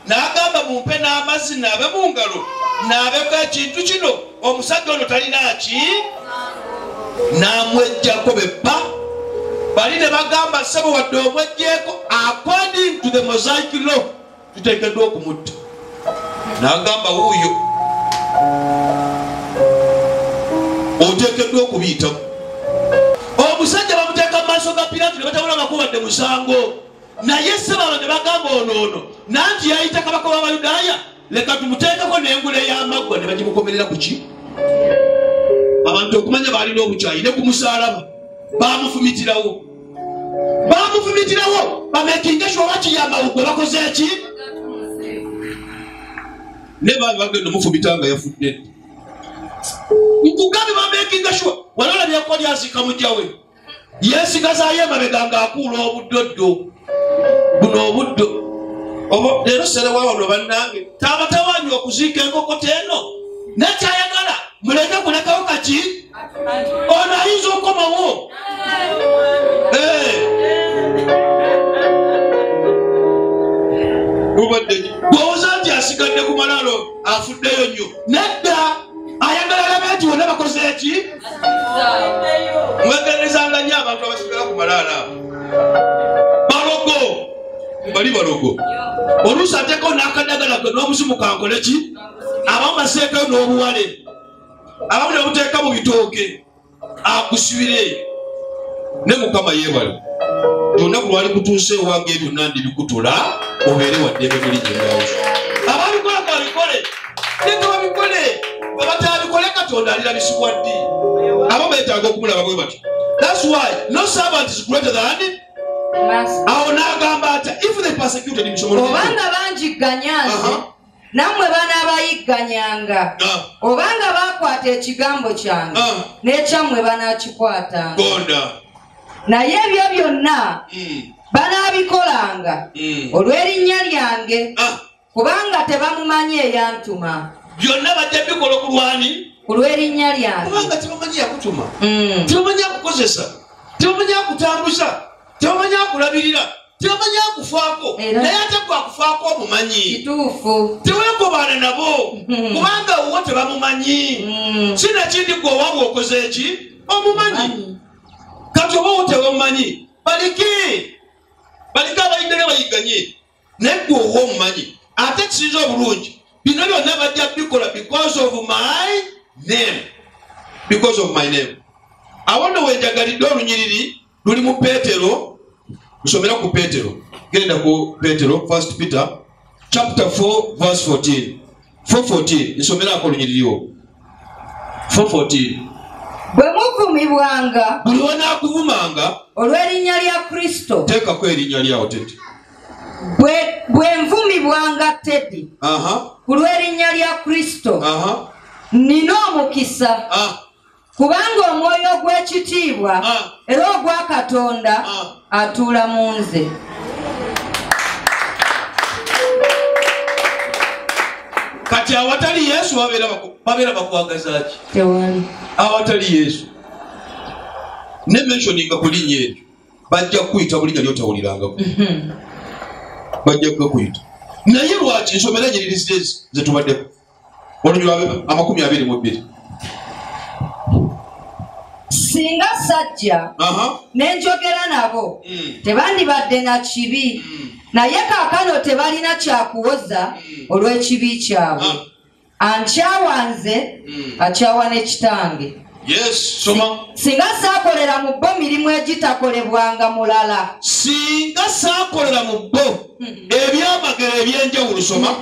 n'agamba mumpe n'amazzi naabe mu ngalo naabeko ekintu kino, omusajja ono talina ki, n'amwejjako beppa. Bali ne bagamba ssebo wadde omwejjeeko according to the Mosaic law tuteekeddwa okumutta. N'agamba wuuyo oteekeddwa okubiyitamu. Omusajja bamuteeka mu maaso ga Piraato ne batabulabako wadde musango, naye ssebo ne bagamba ono nanti yayita kabaka w'Abayudaaya, leka tumuteekeko n'engule y'amaggwa, ne bagimukomerera ku ki? Abantu okumanya baalina obukyayi ne ku musaalaba bamufumitirawo, bamekinga sure bakiyambawugwe bakoze eki? Ne baabi bagenda omufumita nga yafudde. Nkugambe bamekinga sure walala byakoli asika mujjawe yesigazaayo emabega ng'akuula obuddoddo buno obuddo. Obo leero serewa wano bannange tabatawanya okuziika enkokota eno nekyayagala muleke kulekawo kaki? Ono ayinza okomawo. Bw'owoza nti asigadde ku malaalo afuddeyo nnyo, nedda ayagala alabe nti wonna bakoze eki? Mwegenezanga nnyo abantu abasigala ku malaalo abo. Balogo, bali balogo. Oluusi ateekawo n'akadagala ge n'obuzimu kankole ki? Abamu baseekayo n'obuwale, abamu ne bamuteeka mu bitooke akusibire. Ne Mukama yeebale olunaku lwali kutuuse ewange byonna ndibikutula obeere waddembe mu linnya lya Yesu. Ababikola kabikole, neka babikole, bwe batabikole Katonda alirabisibwa ddi. Abo beetaaga okumulaba bwe batyo. That's why no servant is greater than awo n'agamba ati if they persecuted him, obanga banjigganya nze nammwe banaabayigganyanga, obanga bakwata ekigambo kyange n'ekyammwe banaakikwatanga. Naye ebyo byonna banaabikolanga olw'erinnya lyange, kubanga tebamumanyi eyantuma. Byonna bajja bikola ku lwani? Ku lw'erinnya lyange. Kubanga tebamanyi yakutuma, tebamanyi akukozesa, tebamanyi akutambuza, tebamanyi akulabirira, tebamanyi akufaako, naye ate gwe akufaako omumanyi. Kituufu. Teweekobaana nabo kubanga wo tebamumanyi. Sinakindi gwe owabwe okoze eki? Omumanyi. Kati oba wo tebamumanyi, balike abayigganya bayigganye, naye gwe owa omumanyi. Ate kisinza obulungi, bino byonna bajja bikola because of my name. Because of my name. Awo nno wenjagalidde olunyiriri luli mu Peetero, nsomera ku Peetero. Genda ku Peetero, 1 Peter chapter 4 verse 14. 4:14 nsomeraako olunyiriri olwo. 4:14. Bwe muvumibwanga, buli wanaakuvumanga olw'erinnya lya Kristo, teekako erinnya lyawo Teddy. Bwe nvumibwanga Teddy ku lw'erinnya lya Kristo, nina omukisa, kubanga omwoyo ogw'ekitiibwa era ogwa Katonda atuula mu nze. Kati awatali Yesu babeera bakwagaza ki? Tewali. Awatali Yesu ne mentioninga ku linnya eryo bajja kukuyita buli linnya ly'otawulirangako. Bajja kukuyita. Naye lwaki nsomera ennyiriri ze tubaddeko olunyiriri 22. Singa sajja n'enjogera nabo tebandibadde na kibi, naye kaakano tebalina kyakuwoza olw'ekibi kyabwe. Ankyawa nze, akyawa ne Kitange. Yes, soma. Singa saakolera mu bo mirimu egitakolebwanga mulala. Singa saakolera mu bo ebyamagero eby'enjawulo, soma.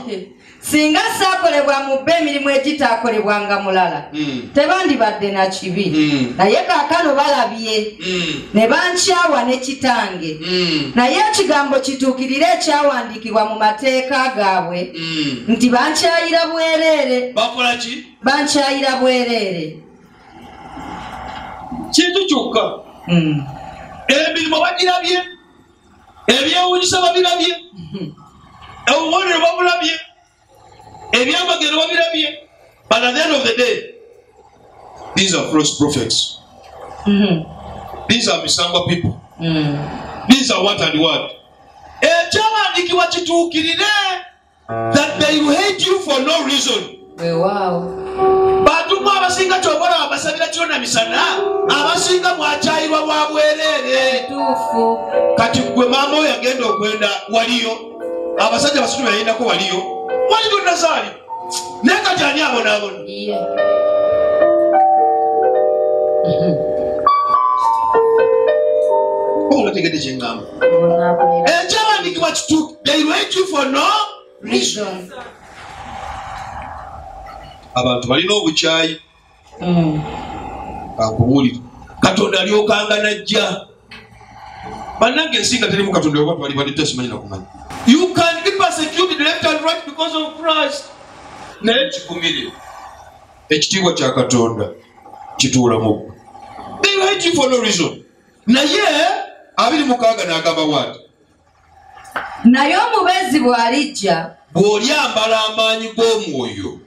singa saakolebwa mu bbe emirimu egitaakolebwanga mulala tebandibadde na kibi naye kaakano balabye ne bankyawa ne kitange naye ekigambo kituukirire ekyawandiikibwa mu mateeka gaabwe nti bankyayira bwereere. Bakola ki? Bankyayira bwereere. Kintu kyokka emirimu bagirabye, ebyewuunyisa babirabye, obubonero babulabye, ebyamagero babirabye. But at the end of the day, these are false prophets. These are misangwa people. These are what and what. Ekyawandiikibwa kituukirire that they will hate you for no reason. Wow. Bantu abasinga kyobala abasabira kyonna misana, abasinga mwakyayirwa bwa bwereere. Kati gwe maama oyo agenda okwenda waliyo, abasajja basatu bayindako waliyo, waliyo Nazaali naye kati ani abonaabona? Onategedde kyeŋŋamba ekyawandiikibwa kituuki, they will hate you for no reason. Abantu balina obukyayi akubuulira Katonda alyokanga najja bannange ensinga terimu Katonda oba twali tesimanyi nakumanya. You can be persecuted left and right because of Christ. Naye kikumire ekitiibwa kya Katonda kituula mu they hate you for no reason. Naye 26 n'agamba bw'ati, naye omubeezi bw'alijja bw'olyambala amaanyi g'omwoyo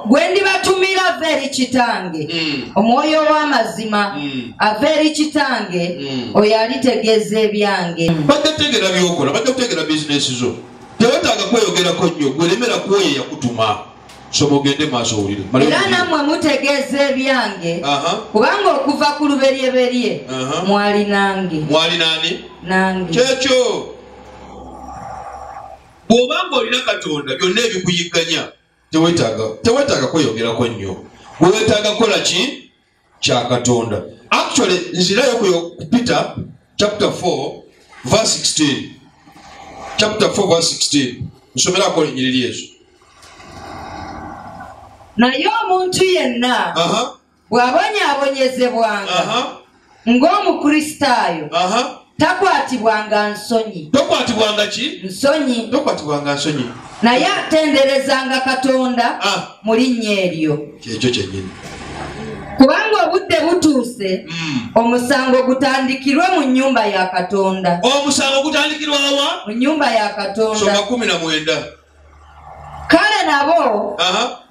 gwe ndibatumira ava eri kitange omwoyo ow'amazima ava eri kitange oyo alitegeeza ebyange. Bajja kutegeera byokola, bajja kutegeera bizinesi zo, tewetaaga kweyogerako nnyo, gwelemera kwoyo eyakutuma. Soma ogende maaso owulire. Era nammwe mutegeeza ebyange kubanga okuva ku luberyeberye mwali nange. Mwali nani? Nange. Kyekyo bw'obanga olina Katonda byonna ebikuyigganya tewetaaga kweyogerako nnyo, weetaaga kukola ki? Kya Katonda. Actually nzirayo ku Peter chapter 4 verse 16. Chapter 4 verse 16. Nsomerako ennyiriri ezo. Naye omuntu yenna bw'abonyaabonyezebwanga ng'omukristaayo takwatibwanga nsonyi. Tokwatibwanga ki? Nsonyi. Tokwatibwanga nsonyi. Naye atenderezanga Katonda mu linnya eryo. Kyekyo kyennyini. Kubanga obudde butuuse omusango gutandikirwe mu nnyumba ya Katonda. Omusango gutandikirwa wa? Mu nnyumba ya Katonda. Soma 19. Kale nabo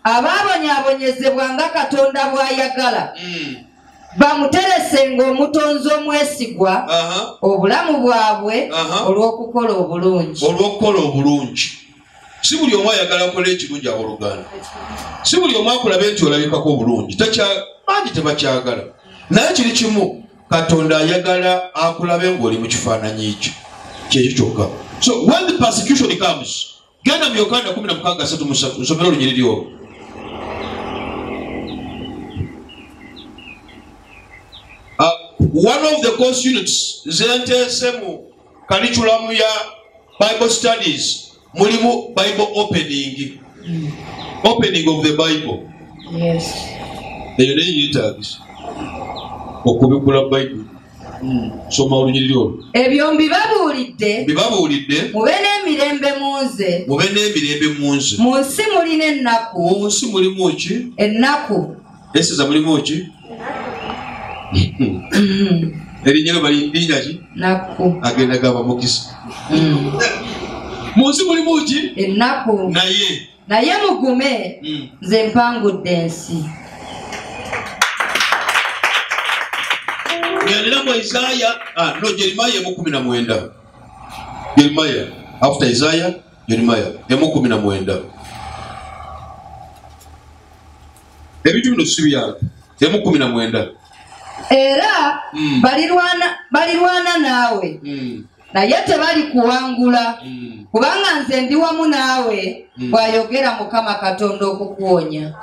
abaabonyaabonyezebwanga Katonda bw'ayagala bamuteresenga omutonzi omwesigwa obulamu bwabwe olw'okukola obulungi. Olw'okukola obulungi. Si buli omu ayagala akola ekirungi abooluganda. Si buli omu akulabe nti olabikako obulungi. Bangi tebakyagala. Naye kiri kimu, Katonda ayagala akulabe ng'oli mu kifaananyi kye. Kyekyo kyokka. So when the persecution comes, genda mu Yokaana 16:3 nsomera olunyiriri olwo. One of the course units zenteese mu curriculum ya Bible studies mulimu Bible opening. Opening of the Bible. Yes. Eyo naye yeetaagisa okubikula Bible. Soma olunyiriri olwo. Ebyo mbibabuulidde mube n'emirembe mu nze. Mube n'emirembe mu nze. Mu nsi mulina ennaku. Mu nsi mulimu ki? Ennaku. Eseza mulimu ki? Erinnya balindinya ki? Nakku. Agenda gamba mukisa. Mu nsi mulimu ki? Ennaku. Naye mugume nze mpangudde ensi. Ngendera mu Isaiah, Jeremiah 19. Jeremiah after Isaiah, Jeremiah 19. Ebintu bino si byange. 19. Era balirwana naawe naye tebalikuwangula kubanga nze ndi wamu naawe bw'ayogera Mukama Katonda okukuwonya.